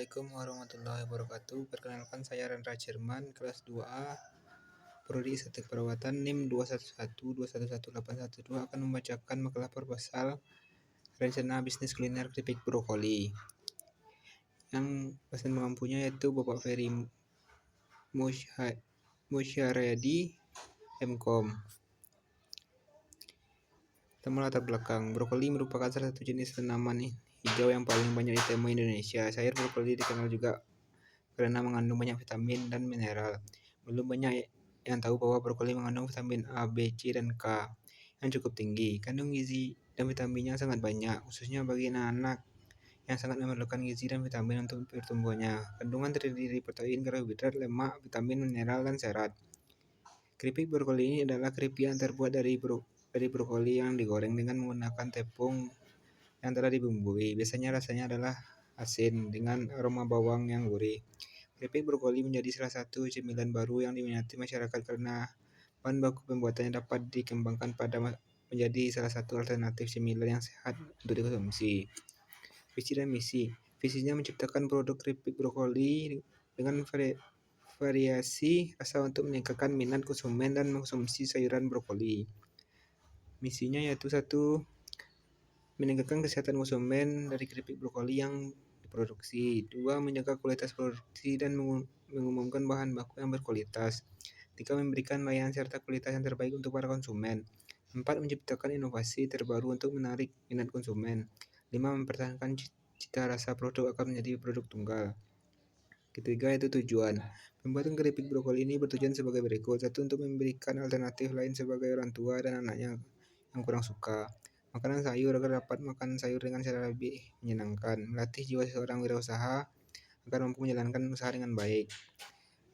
Assalamualaikum warahmatullahi wabarakatuh. Perkenalkan saya Rendra Jerman, kelas 2A, Prodi Estetik Perawatan, NIM 211211812 akan membacakan makalah proposal rencana bisnis kuliner keripik brokoli. Yang dosen mengampunya yaitu Bapak Ferry Musyaryadi, MKOM. Tentang latar belakang, brokoli merupakan salah satu jenis tanaman hijau yang paling banyak ditemui di Indonesia. Sayur brokoli dikenal juga karena mengandung banyak vitamin dan mineral. Belum banyak yang tahu bahwa brokoli mengandung vitamin A, B, C, dan K yang cukup tinggi. Kandung gizi dan vitaminnya sangat banyak, khususnya bagi anak-anak yang sangat memerlukan gizi dan vitamin untuk pertumbuhannya. Kandungan terdiri dari protein, karbohidrat, lemak, vitamin, mineral, dan serat. Keripik brokoli ini adalah keripik yang terbuat dari brokoli yang digoreng dengan menggunakan tepung yang telah dibumbui. Biasanya rasanya adalah asin dengan aroma bawang yang gurih. Keripik brokoli menjadi salah satu cemilan baru yang diminati masyarakat karena bahan baku pembuatannya dapat dikembangkan pada menjadi salah satu alternatif cemilan yang sehat untuk dikonsumsi. Visi dan misi. Visinya menciptakan produk keripik brokoli dengan variasi rasa untuk meningkatkan minat konsumen dan mengkonsumsi sayuran brokoli. Misinya yaitu 1. Meningkatkan kesehatan konsumen dari keripik brokoli yang diproduksi. 2. Menjaga kualitas produksi dan mengumumkan bahan baku yang berkualitas. 3. Memberikan layanan serta kualitas yang terbaik untuk para konsumen. 4. Menciptakan inovasi terbaru untuk menarik minat konsumen. 5. Mempertahankan cita rasa produk akan menjadi produk tunggal. Ketiga yaitu tujuan. Pembuatan keripik brokoli ini bertujuan sebagai berikut. 1. Untuk memberikan alternatif lain sebagai orang tua dan anaknya yang kurang suka makanan sayur agar dapat makan sayur dengan cara lebih menyenangkan. Melatih jiwa seorang wirausaha agar mampu menjalankan usaha dengan baik.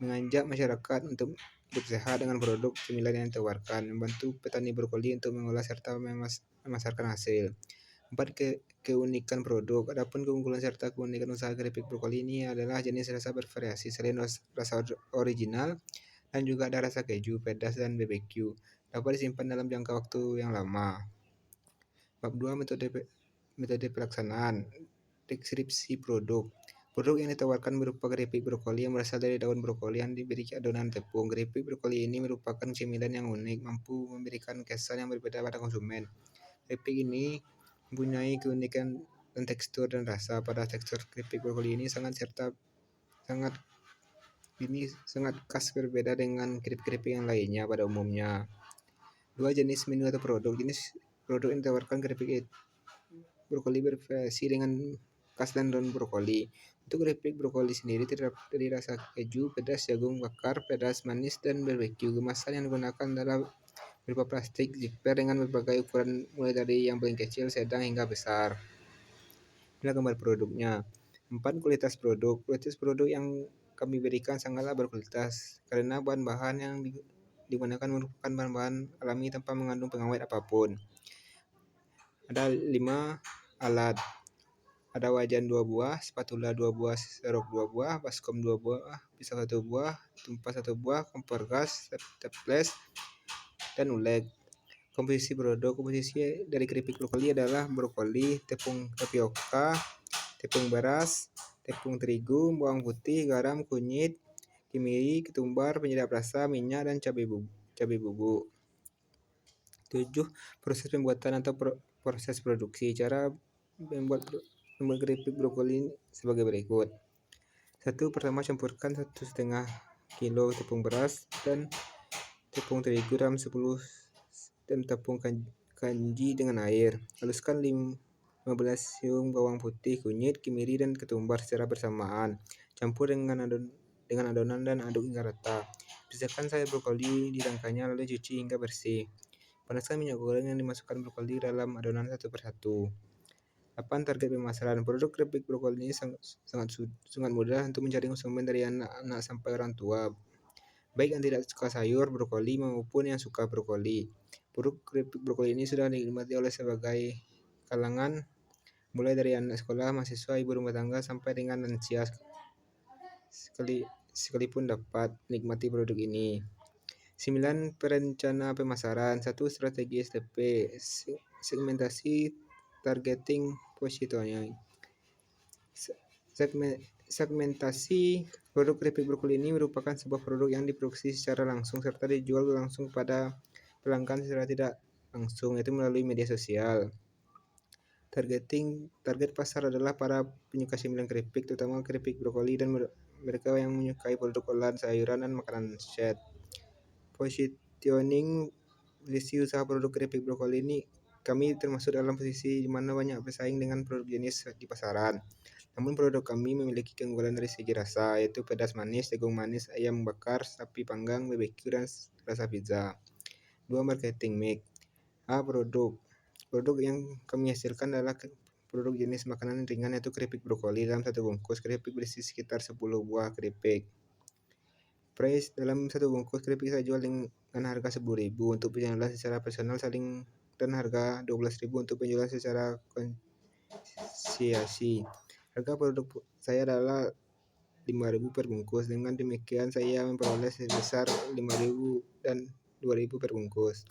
Mengajak masyarakat untuk hidup sehat dengan produk cemilan yang ditawarkan. Membantu petani brokoli untuk mengolah serta memasarkan hasil. 4. Keunikan produk. Adapun keunggulan serta keunikan usaha keripik brokoli ini adalah jenis rasa bervariasi. Selain rasa original dan juga ada rasa keju, pedas, dan BBQ. Dapat disimpan dalam jangka waktu yang lama. Bab 2. Metode pelaksanaan. Deskripsi produk. Produk yang ditawarkan berupa keripik brokoli yang berasal dari daun brokoli yang diberi adonan tepung. Keripik brokoli ini merupakan cemilan yang unik, mampu memberikan kesan yang berbeda pada konsumen. Keripik ini mempunyai keunikan dan tekstur dan rasa. Pada tekstur keripik brokoli ini sangat khas berbeda dengan keripik-keripik yang lainnya pada umumnya. 2. Jenis menu atau produk. Jenis produk yang ditawarkan keripik brokoli bervariasi dengan khas dan daun brokoli. Untuk keripik brokoli sendiri terdapat dari rasa keju, pedas, jagung bakar, pedas, manis, dan BBQ. Kemasan yang digunakan adalah berupa plastik zipper dengan berbagai ukuran mulai dari yang paling kecil, sedang, hingga besar. Inilah gambar produknya. 4. Kualitas produk. Kualitas produk yang kami berikan sangatlah berkualitas karena bahan-bahan yang digunakan merupakan bahan-bahan alami tanpa mengandung pengawet apapun. Ada 5 alat. Ada wajan 2 buah, spatula 2 buah, serok 2 buah, baskom 2 buah, pisau 1 buah, tumpas 1 buah, kompor gas, teples, dan ulek. Komposisi produk. Komposisi dari keripik brokoli adalah brokoli, tepung tapioka, tepung beras, tepung terigu, bawang putih, garam, kunyit, kemiri, ketumbar, penyedap rasa, minyak, dan cabai bubuk. 7. Proses pembuatan atau proses produksi. Cara membuat keripik brokoli sebagai berikut. 1. Pertama, campurkan 1,5 kilo tepung beras dan tepung terigu dalam 10 dan tepung kanji dengan air. Haluskan 15 siung bawang putih, kunyit, kemiri, dan ketumbar secara bersamaan. Campur dengan adonan dan aduk hingga rata. Pisahkan sayur brokoli di rangkanya lalu cuci hingga bersih. Panaskan minyak goreng yang dimasukkan brokoli dalam adonan satu persatu. 8. Target pemasaran. Produk keripik brokoli ini sangat mudah untuk mencari konsumen dari anak-anak sampai orang tua, baik yang tidak suka sayur brokoli maupun yang suka brokoli. Produk keripik brokoli ini sudah dinikmati oleh sebagai kalangan, mulai dari anak sekolah, mahasiswa, ibu rumah tangga, sampai dengan lansia sekalipun dapat menikmati produk ini. 9. Perencana pemasaran. 1. Strategi STP. Segmentasi targeting positioning. Segmentasi produk keripik brokoli ini merupakan sebuah produk yang diproduksi secara langsung serta dijual langsung pada pelanggan secara tidak langsung, yaitu melalui media sosial. Target pasar adalah para penyuka cemilan keripik, terutama keripik brokoli dan mereka yang menyukai produk olahan sayuran dan makanan set. Positioning posisi usaha produk keripik brokoli ini, kami termasuk dalam posisi di mana banyak bersaing dengan produk jenis di pasaran. Namun produk kami memiliki keunggulan dari segi rasa, yaitu pedas manis, jagung manis, ayam bakar, sapi panggang, BBQ, dan rasa pizza. 2. Marketing mix. Produk yang kami hasilkan adalah produk jenis makanan ringan, yaitu keripik brokoli. Dalam satu bungkus keripik berisi sekitar 10 buah keripik. Price dalam satu bungkus keripik saya jual dengan harga 10.000 untuk penjualan secara personal dan harga 12.000 untuk penjualan secara konsinyasi. Harga produk saya adalah 5.000 per bungkus. Dengan demikian saya memperoleh sebesar 5.000 dan 2.000 per bungkus.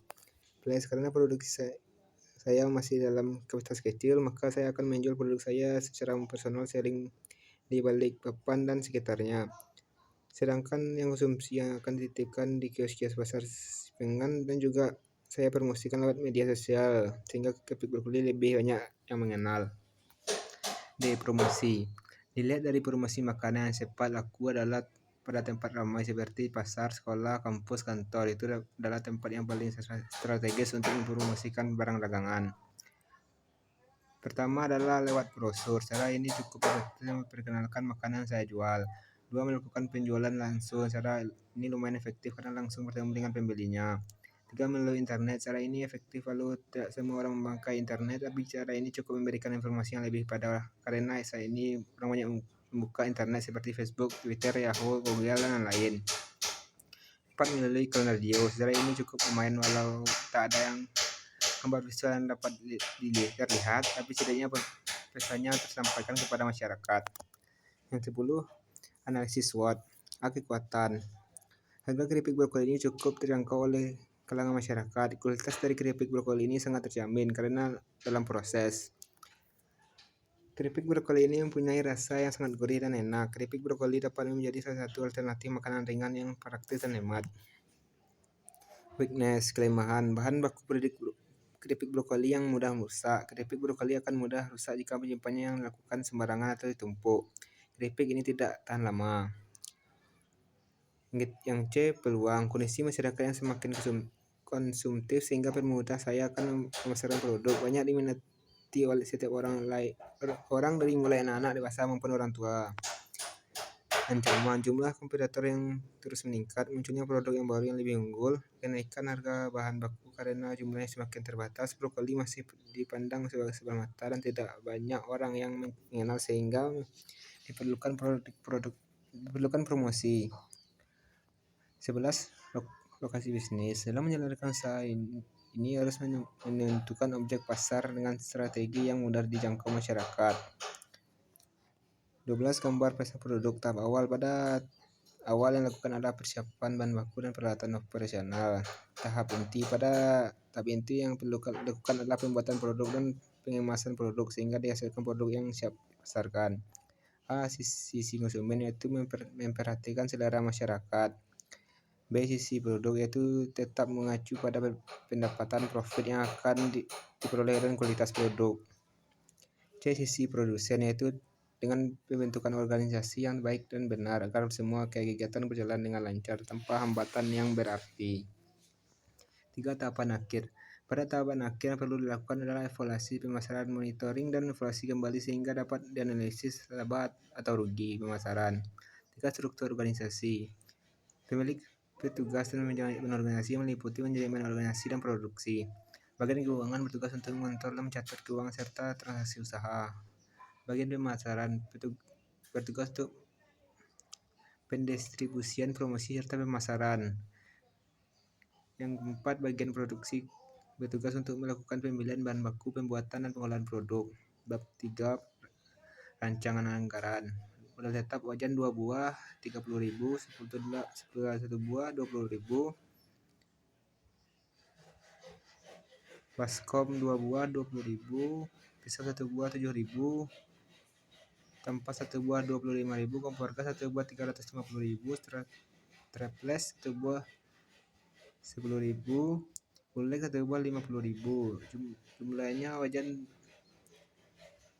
Karena produk saya masih dalam kapasitas kecil, maka saya akan menjual produk saya secara personal selling di balik papan dan sekitarnya. Sedangkan yang konsumsi yang akan dititipkan di kios-kios pasar pengan, dan juga saya promosikan lewat media sosial sehingga keripik brokoli lebih banyak yang mengenal. Promosi. Dilihat dari promosi makanan yang cepat laku adalah pada tempat ramai seperti pasar, sekolah, kampus, kantor. Itu adalah tempat yang paling strategis untuk mempromosikan barang dagangan. Pertama adalah lewat brosur. Cara ini cukup memperkenalkan makanan yang saya jual. 2. Melakukan penjualan langsung. Cara ini lumayan efektif karena langsung bertemu dengan pembelinya. 3. Melalui internet. Cara ini efektif walau tidak semua orang memakai internet, tapi cara ini cukup memberikan informasi yang lebih karena saya ini orang banyak membuka internet seperti Facebook, Twitter, Yahoo, Google, dan lain-lain. 4. Melalui iklan radio. Cara ini cukup lumayan walau tak ada yang gambar visual yang dapat terlihat, tapi setidaknya pesannya tersampaikan kepada masyarakat. Yang 10. Analisis SWOT. Kekuatan. Harga keripik brokoli ini cukup terjangkau oleh kalangan masyarakat. Kualitas dari keripik brokoli ini sangat terjamin karena dalam proses. Keripik brokoli ini mempunyai rasa yang sangat gurih dan enak. Keripik brokoli dapat menjadi salah satu alternatif makanan ringan yang praktis dan hemat. Weakness, kelemahan. Bahan baku keripik brokoli yang mudah rusak. Keripik brokoli akan mudah rusak jika menyimpannya yang dilakukan sembarangan atau ditumpuk. Keripik ini tidak tahan lama. Yang C, peluang. Kondisi masyarakat yang semakin konsumtif sehingga permudah saya akan memasarkan produk. Banyak diminati oleh setiap orang dari mulai anak-anak dewasa maupun orang tua. Ancaman. Jumlah kompetitor yang terus meningkat, munculnya produk yang baru yang lebih unggul, kenaikan harga bahan baku karena jumlahnya semakin terbatas. Brokoli masih dipandang sebelah mata dan tidak banyak orang yang mengenal sehingga diperlukan promosi. 11. Lokasi bisnis. Dalam menjalankan usaha ini harus menentukan objek pasar dengan strategi yang mudah dijangkau masyarakat. 12. Gambar pasar produk. Tahap awal. Pada awal yang dilakukan adalah persiapan bahan baku dan peralatan operasional. Pada tahap inti yang perlu dilakukan adalah pembuatan produk dan pengemasan produk sehingga dihasilkan produk yang siap dipasarkan. Sisi konsumen, yaitu memperhatikan selera masyarakat. B. Sisi produk, yaitu tetap mengacu pada pendapatan profit yang akan diperoleh dan kualitas produk. C. Sisi produsen, yaitu dengan pembentukan organisasi yang baik dan benar agar semua kegiatan berjalan dengan lancar tanpa hambatan yang berarti. 3. Tahapan akhir. Pada tahapan akhir yang perlu dilakukan adalah evaluasi pemasaran, monitoring, dan evaluasi kembali sehingga dapat dianalisis laba atau rugi pemasaran. 3. Struktur organisasi. Pemilik, petugas, dan manajemen organisasi meliputi manajemen organisasi dan produksi. Bagian keuangan bertugas untuk mengontrol dan mencatat keuangan serta transaksi usaha. Bagian pemasaran bertugas untuk pendistribusian, promosi, serta pemasaran. Yang 4. Bagian produksi bertugas untuk melakukan pemilihan bahan baku, pembuatan, dan pengolahan produk. Bab 3. Rancangan anggaran. Modal tetap wajan 2 buah 30.000, 1 buah 20.000, baskom 2 buah 20.000, pisau 1 buah 7.000, tempat 1 buah 25.000, kompor gas 1 buah 350.000, strapless 1 buah 10.000, kulek 1 buah 50.000. Jumlahnya wajan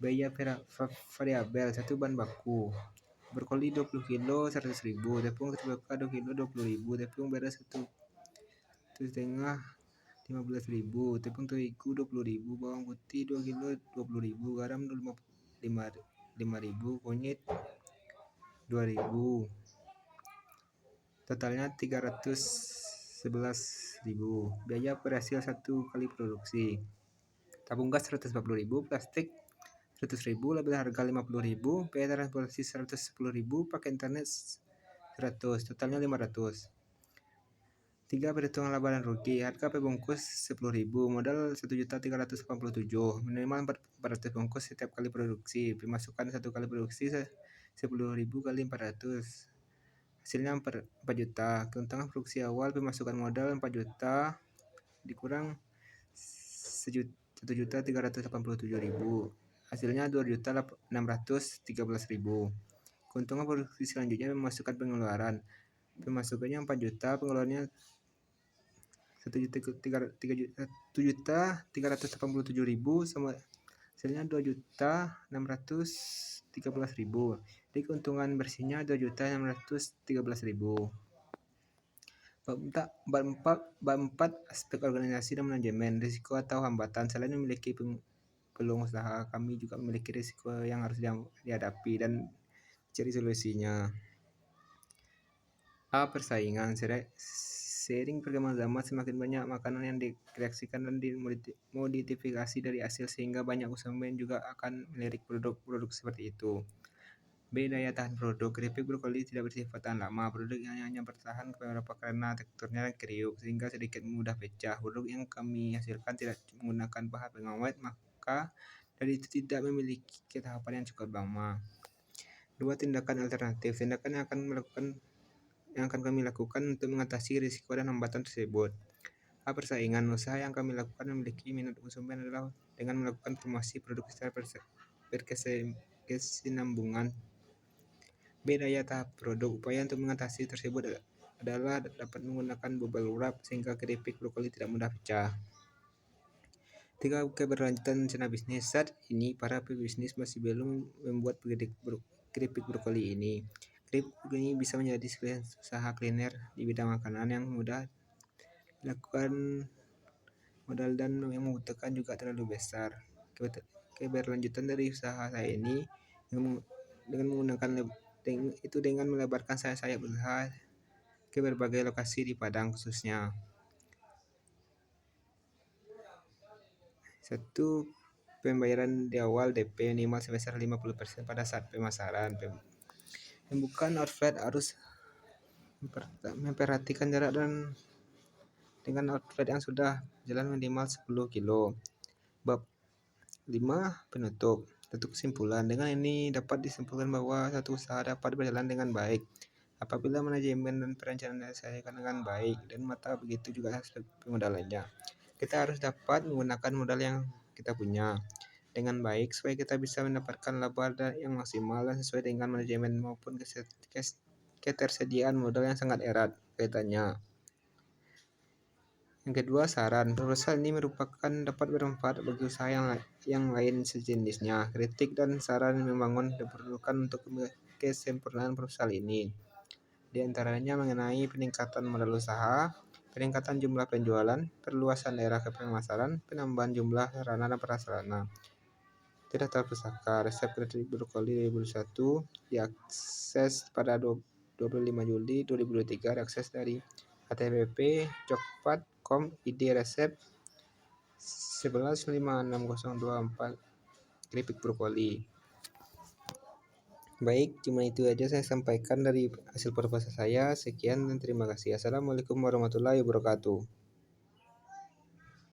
biaya variabel 1 bahan baku. Brokoli 20 kilo 100.000, tepung terbuka 2 kilo 20.000, tepung beras 1,5 15.000, tepung terigu 20.000, bawang putih 2 kilo 20.000, garam 5.000, kunyit 2.000. Totalnya 311.000. Biaya per hasil 1 kali produksi. Tabung gas 140.000, plastik 100.000, label harga 50.000, biaya transportasi 110.000, pakai internet 100, totalnya 500. 3. Perhitungan laba dan rugi. Harga per bungkus 10.000, modal 1.387, minimal 400 bungkus setiap kali produksi. Pemasukan 1 kali produksi 10.000 kali 400, hasilnya 4 juta. Keuntungan produksi awal, pemasukan modal 4 juta dikurang 1.387.000, hasilnya 2.613.000. Keuntungan produksi selanjutnya, pemasukan pengeluaran. Pemasukannya 4 juta, pengeluarannya 1.387.000, sama hasilnya 2.613.000. Jadi keuntungan bersihnya 2.613.000. Bab 4, aspek organisasi dan manajemen. Risiko atau hambatan. Selain memiliki peluang usaha, kami juga memiliki risiko yang harus dihadapi dan cari solusinya. A. Persaingan. Seiring perkembangan zaman, semakin banyak makanan yang dikreasikan dan dimodifikasi dari hasil, sehingga banyak konsumen juga akan melirik produk-produk seperti itu. B. Daya tahan produk. Keripik brokoli tidak bersifat tahan lama. Produk yang hanya bertahan beberapa karena teksturnya kriuk, sehingga sedikit mudah pecah. Produk yang kami hasilkan tidak menggunakan bahan pengawet, maka dari itu tidak memiliki ketahanan yang cukup lama. 2. Tindakan alternatif. Tindakan yang akan kami lakukan untuk mengatasi risiko dan hambatan tersebut. A. Persaingan. Usaha yang kami lakukan memiliki minat konsumen adalah dengan melakukan promosi produk secara berkesinambungan. B. Daya tahan produk. Upaya untuk mengatasi tersebut adalah dapat menggunakan bubble wrap sehingga keripik brokoli tidak mudah pecah. 3. Keberlanjutan rencana bisnis. Saat ini para pebisnis masih belum membuat keripik brokoli ini. Keripik ini bisa menjadi usaha kuliner di bidang makanan yang mudah dilakukan, modal dan yang membutuhkan juga terlalu besar. Keberlanjutan dari usaha saya ini dengan melebarkan sayap usaha ke berbagai lokasi di Padang khususnya. 1. Pembayaran di awal DP minimal sebesar 50% pada saat pemasaran. Pembukaan outlet harus memperhatikan jarak dengan outlet yang sudah jalan minimal 10 kilo. Bab 5. Penutup. Untuk kesimpulan, dengan ini dapat disimpulkan bahwa satu usaha dapat berjalan dengan baik apabila manajemen dan perencanaan diselesaikan dengan baik, dan begitu juga aspek pemodalannya. Kita harus dapat menggunakan modal yang kita punya dengan baik supaya kita bisa mendapatkan laba yang maksimal dan sesuai dengan manajemen maupun ketersediaan modal yang sangat erat kaitannya. Yang kedua, saran. Proposal ini dapat bermanfaat bagi usaha yang lain sejenisnya. Kritik dan saran membangun diperlukan untuk kesempurnaan proposal ini. Di antaranya mengenai peningkatan modal usaha, peningkatan jumlah penjualan, perluasan daerah pemasaran, penambahan jumlah sarana dan prasarana. Tidak terpusaka. Resep keripik brokoli 2021 diakses pada 25 Juli 2023, diakses dari http://jokpat.com, ID resep 1156.024 keripik brokoli. Baik, cuma itu aja saya sampaikan dari hasil proposal saya. Sekian dan terima kasih. Assalamualaikum warahmatullahi wabarakatuh.